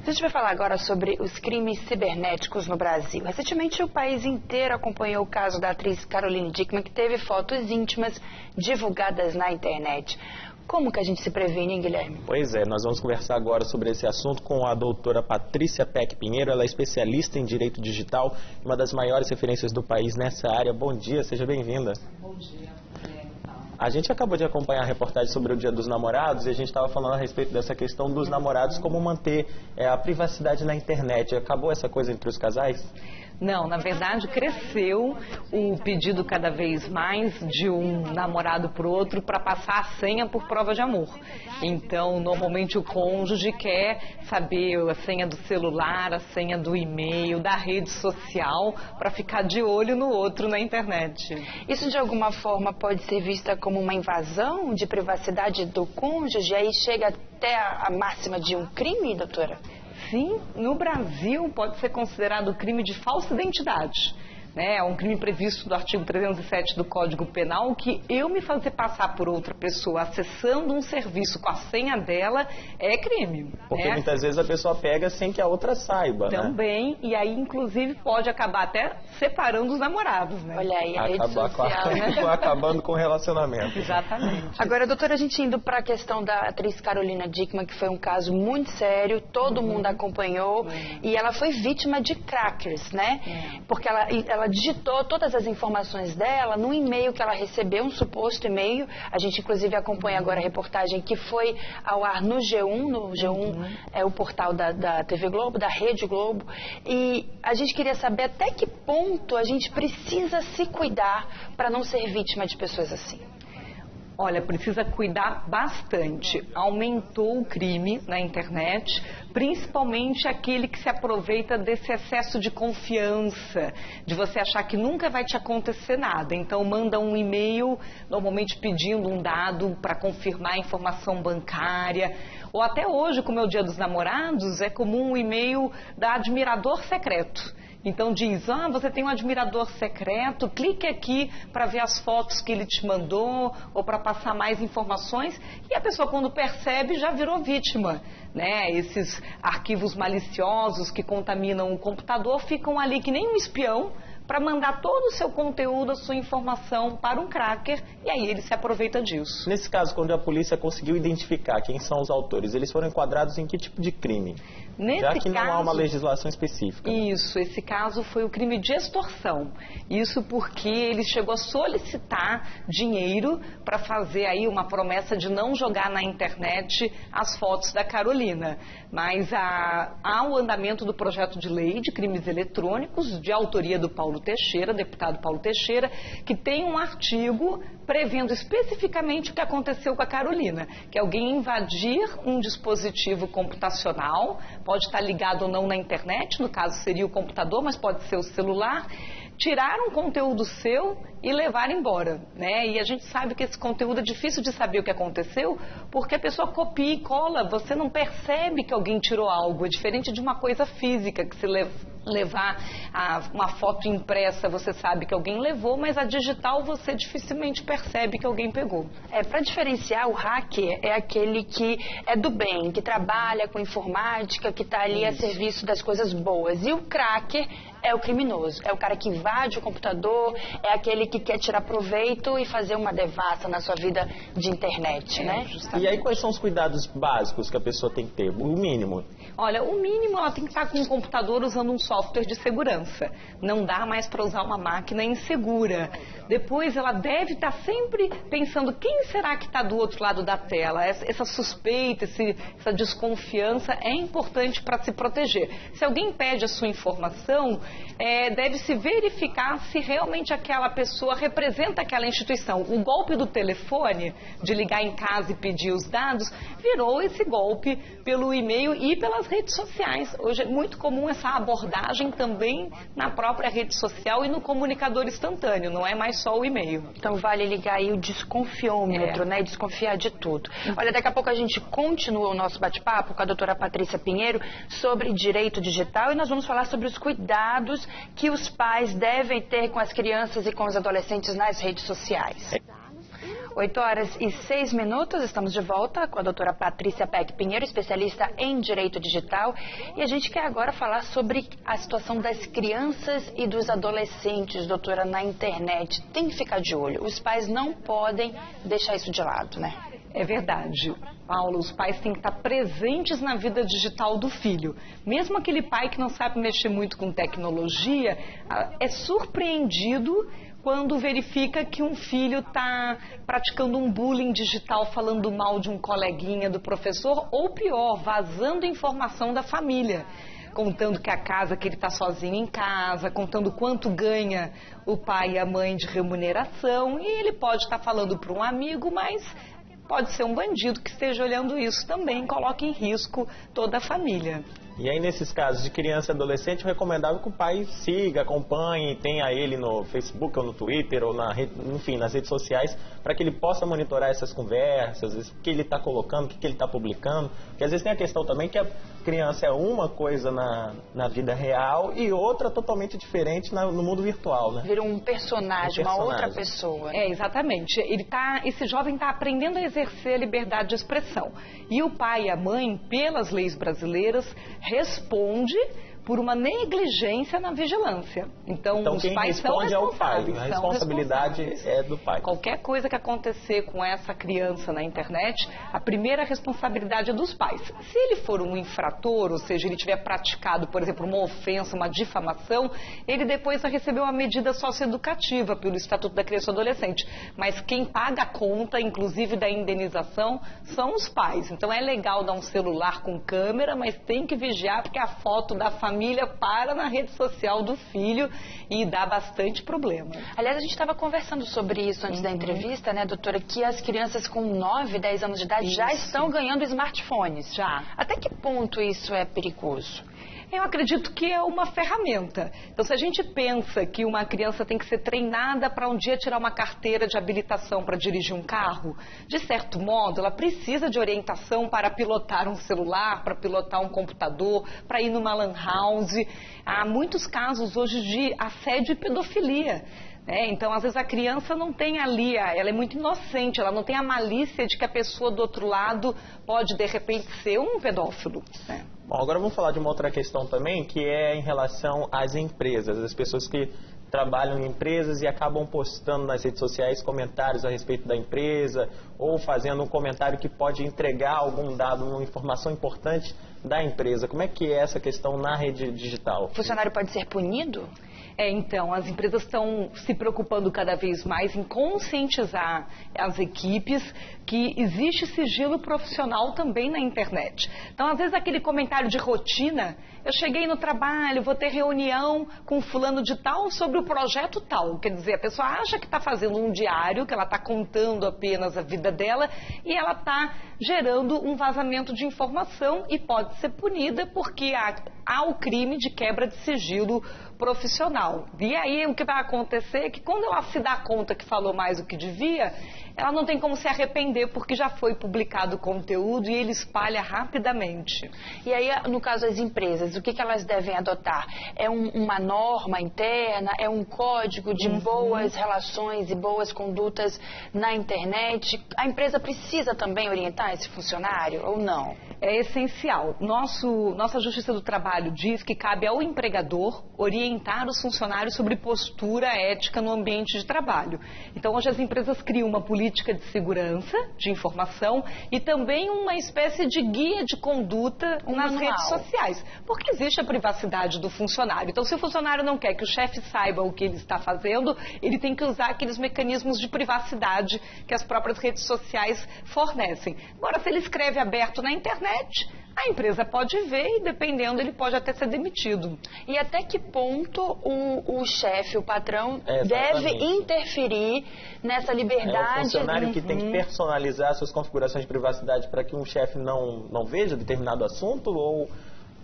A gente vai falar agora sobre os crimes cibernéticos no Brasil. Recentemente, o país inteiro acompanhou o caso da atriz Caroline Dickman, que teve fotos íntimas divulgadas na internet. Como que a gente se previne, hein, Guilherme? Pois é, nós vamos conversar agora sobre esse assunto com a doutora Patrícia Peck Pinheiro. Ela é especialista em direito digital, uma das maiores referências do país nessa área. Bom dia, seja bem-vinda. Bom dia. A gente acabou de acompanhar a reportagem sobre o Dia dos Namorados e a gente estava falando a respeito dessa questão dos namorados, como manter a privacidade na internet. Acabou essa coisa entre os casais? Não, na verdade cresceu o pedido cada vez mais de um namorado para o outro para passar a senha por prova de amor. Então, normalmente o cônjuge quer saber a senha do celular, a senha do e-mail, da rede social, para ficar de olho no outro na internet. Isso de alguma forma pode ser vista como uma invasão de privacidade do cônjuge? Aí chega até a máxima de um crime, doutora? Sim, no Brasil pode ser considerado crime de falsa identidade. É um crime previsto do artigo 307 do Código Penal, que eu me fazer passar por outra pessoa acessando um serviço com a senha dela é crime. Porque muitas vezes a pessoa pega sem que a outra saiba, também, né? E aí inclusive pode acabar até separando os namorados, né? Olha aí, a rede social, né? Acabando com o relacionamento. Exatamente. Agora, doutora, a gente indo para a questão da atriz Carolina Dickman, que foi um caso muito sério, todo mundo acompanhou, e ela foi vítima de crackers, né? Porque ela digitou todas as informações dela num e-mail que ela recebeu, um suposto e-mail. A gente, inclusive, acompanha agora a reportagem que foi ao ar no G1. No G1 é o portal da TV Globo, da Rede Globo. E a gente queria saber até que ponto a gente precisa se cuidar para não ser vítima de pessoas assim. Olha, precisa cuidar bastante. Aumentou o crime na internet, principalmente aquele que se aproveita desse excesso de confiança, de você achar que nunca vai te acontecer nada. Então manda um e-mail, normalmente pedindo um dado para confirmar a informação bancária. Ou até hoje, como é o Dia dos Namorados, é comum um e-mail da admirador secreto. Então diz, você tem um admirador secreto, clique aqui para ver as fotos que ele te mandou ou para passar mais informações. E a pessoa, quando percebe, já virou vítima, né? Esses arquivos maliciosos que contaminam o computador ficam ali que nem um espião para mandar todo o seu conteúdo, a sua informação para um cracker, e aí ele se aproveita disso. Nesse caso, quando a polícia conseguiu identificar quem são os autores, eles foram enquadrados em que tipo de crime? Já que não há uma legislação específica. Isso, esse caso foi o crime de extorsão. Isso porque ele chegou a solicitar dinheiro para fazer aí uma promessa de não jogar na internet as fotos da Carolina. Mas há o andamento do projeto de lei de crimes eletrônicos, de autoria do Paulo Teixeira, deputado Paulo Teixeira, que tem um artigo prevendo especificamente o que aconteceu com a Carolina, que é alguém invadir um dispositivo computacional, pode estar ligado ou não na internet, no caso seria o computador, mas pode ser o celular, tirar um conteúdo seu e levar embora, né? E a gente sabe que esse conteúdo é difícil de saber o que aconteceu, porque a pessoa copia e cola, você não percebe que alguém tirou algo, é diferente de uma coisa física, que se levar uma foto impressa, você sabe que alguém levou, mas a digital você dificilmente percebe que alguém pegou. Para diferenciar, o hacker é aquele que é do bem, que trabalha com informática, que está ali a serviço das coisas boas. E o cracker é o criminoso, é o cara que invade o computador, é aquele que quer tirar proveito e fazer uma devassa na sua vida de internet, né? E aí quais são os cuidados básicos que a pessoa tem que ter? O mínimo? Olha, o mínimo ela tem que estar com o computador usando um software de segurança. Não dá mais para usar uma máquina insegura. Depois ela deve estar sempre pensando quem será que está do outro lado da tela. Essa suspeita, essa desconfiança é importante para se proteger. Se alguém pede a sua informação, deve-se verificar se realmente aquela pessoa representa aquela instituição. O golpe do telefone, de ligar em casa e pedir os dados, virou esse golpe pelo e-mail e pelas redes sociais. Hoje é muito comum essa abordagem também na própria rede social e no comunicador instantâneo, não é mais só o e-mail. Então vale ligar aí o desconfiômetro, né? E desconfiar de tudo. Olha, daqui a pouco a gente continua o nosso bate-papo com a doutora Patrícia Pinheiro sobre direito digital e nós vamos falar sobre os cuidados que os pais devem ter com as crianças e com os adolescentes nas redes sociais. 8h06, estamos de volta com a doutora Patrícia Peck Pinheiro, especialista em Direito Digital. E a gente quer agora falar sobre a situação das crianças e dos adolescentes, doutora, na internet. Tem que ficar de olho. Os pais não podem deixar isso de lado, né? É verdade. Paulo, os pais têm que estar presentes na vida digital do filho. Mesmo aquele pai que não sabe mexer muito com tecnologia, é surpreendido quando verifica que um filho está praticando um bullying digital, falando mal de um coleguinha, do professor, ou pior, vazando informação da família. Contando que a casa, que ele está sozinho em casa, contando quanto ganha o pai e a mãe de remuneração. E ele pode estar falando para um amigo, mas pode ser um bandido que esteja olhando isso também, coloca em risco toda a família. E aí, nesses casos de criança e adolescente, é recomendável que o pai siga, acompanhe, tenha ele no Facebook ou no Twitter ou enfim, nas redes sociais, para que ele possa monitorar essas conversas, o que ele está colocando, o que ele está publicando. Porque às vezes tem a questão também que a criança é uma coisa na vida real e outra totalmente diferente no mundo virtual, né? Vira um personagem, uma outra pessoa. É, exatamente. Esse jovem está aprendendo a exercer a liberdade de expressão. E o pai e a mãe, pelas leis brasileiras, responde por uma negligência na vigilância. Então os quem pais responde são é o pai, a responsabilidade é do pai. Qualquer coisa que acontecer com essa criança na internet, a primeira responsabilidade é dos pais. Se ele for um infrator, ou seja, ele tiver praticado, por exemplo, uma ofensa, uma difamação, ele depois vai receber uma medida socioeducativa pelo Estatuto da Criança e do Adolescente. Mas quem paga a conta, inclusive da indenização, são os pais. Então é legal dar um celular com câmera, mas tem que vigiar porque a foto da família para na rede social do filho e dá bastante problema. Aliás, a gente estava conversando sobre isso antes da entrevista, né, doutora, que as crianças com 9, 10 anos de idade já estão ganhando smartphones. Já. Até que ponto isso é perigoso? Eu acredito que é uma ferramenta. Então, se a gente pensa que uma criança tem que ser treinada para um dia tirar uma carteira de habilitação para dirigir um carro, de certo modo, ela precisa de orientação para pilotar um celular, para pilotar um computador, para ir numa lan house. Há muitos casos hoje de assédio e pedofilia. Então, às vezes a criança não tem ali, ela é muito inocente, ela não tem a malícia de que a pessoa do outro lado pode, de repente, ser um pedófilo. Bom, agora vamos falar de uma outra questão também, que é em relação às empresas, as pessoas que trabalham em empresas e acabam postando nas redes sociais comentários a respeito da empresa ou fazendo um comentário que pode entregar algum dado, uma informação importante da empresa. Como é que é essa questão na rede digital? O funcionário pode ser punido? Então, as empresas estão se preocupando cada vez mais em conscientizar as equipes que existe sigilo profissional também na internet. Então, às vezes, aquele comentário de rotina, eu cheguei no trabalho, vou ter reunião com fulano de tal sobre o projeto tal. Quer dizer, a pessoa acha que está fazendo um diário, que ela está contando apenas a vida dela e ela está gerando um vazamento de informação e pode ser punida porque há o crime de quebra de sigilo profissional. E aí o que vai acontecer é que quando ela se dá conta que falou mais do que devia, ela não tem como se arrepender porque já foi publicado o conteúdo e ele espalha rapidamente. E aí, no caso das empresas, o que elas devem adotar? É uma norma interna? É um código de boas relações e boas condutas na internet? A empresa precisa também orientar esse funcionário ou não? É essencial. Nossa Justiça do Trabalho diz que cabe ao empregador orientar os funcionários sobre postura ética no ambiente de trabalho. Então, hoje as empresas criam uma política de segurança, de informação e também uma espécie de guia de conduta nas redes sociais. Porque existe a privacidade do funcionário. Então, se o funcionário não quer que o chefe saiba o que ele está fazendo, ele tem que usar aqueles mecanismos de privacidade que as próprias redes sociais fornecem. Agora, se ele escreve aberto na internet, a empresa pode ver e, dependendo, ele pode até ser demitido. E até que ponto o chefe, o patrão, deve interferir nessa liberdade? É o funcionário que tem que personalizar suas configurações de privacidade para que um chefe não veja determinado assunto ou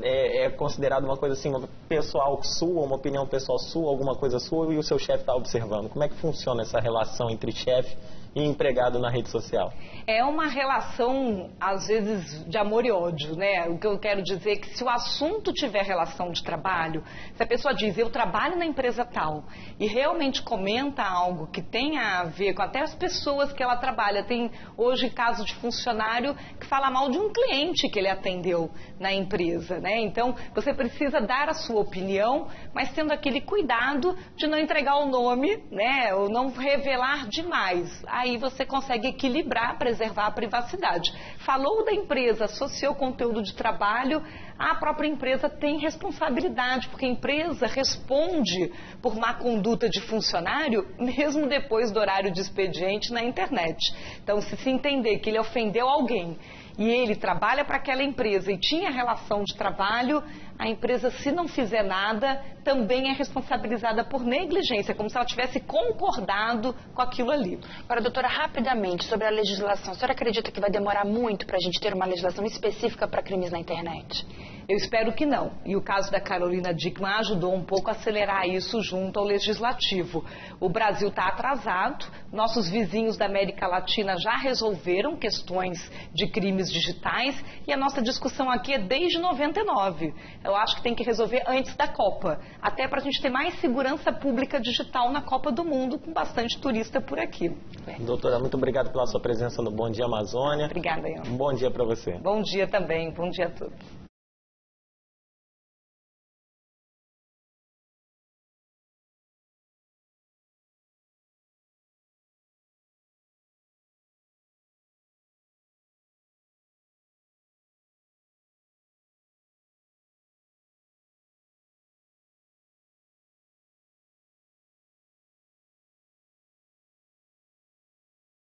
é considerado uma coisa assim, uma pessoal sua, uma opinião pessoal sua, alguma coisa sua e o seu chefe está observando? Como é que funciona essa relação entre chefe e empregado na rede social? É uma relação, às vezes, de amor e ódio, né? O que eu quero dizer é que se o assunto tiver relação de trabalho, se a pessoa diz, eu trabalho na empresa tal, e realmente comenta algo que tenha a ver com até as pessoas que ela trabalha. Tem hoje caso de funcionário que fala mal de um cliente que ele atendeu na empresa, né? Então, você precisa dar a sua opinião, mas tendo aquele cuidado de não entregar o nome, né? Ou não revelar demais. Aí você consegue equilibrar, preservar a privacidade. Falou da empresa, associou conteúdo de trabalho, a própria empresa tem responsabilidade, porque a empresa responde por má conduta de funcionário, mesmo depois do horário de expediente na internet. Então, se entender que ele ofendeu alguém e ele trabalha para aquela empresa e tinha relação de trabalho, a empresa, se não fizer nada, também é responsabilizada por negligência, como se ela tivesse concordado com aquilo ali. Agora, doutora, rapidamente, sobre a legislação, a senhora acredita que vai demorar muito para a gente ter uma legislação específica para crimes na internet? Eu espero que não. E o caso da Carolina Dickmann ajudou um pouco a acelerar isso junto ao Legislativo. O Brasil está atrasado, nossos vizinhos da América Latina já resolveram questões de crimes digitais e a nossa discussão aqui é desde 99. Eu acho que tem que resolver antes da Copa, até para a gente ter mais segurança pública digital na Copa do Mundo, com bastante turista por aqui. Doutora, muito obrigado pela sua presença no Bom Dia Amazônia. Obrigada, Ian. Um bom dia para você. Bom dia também, bom dia a todos.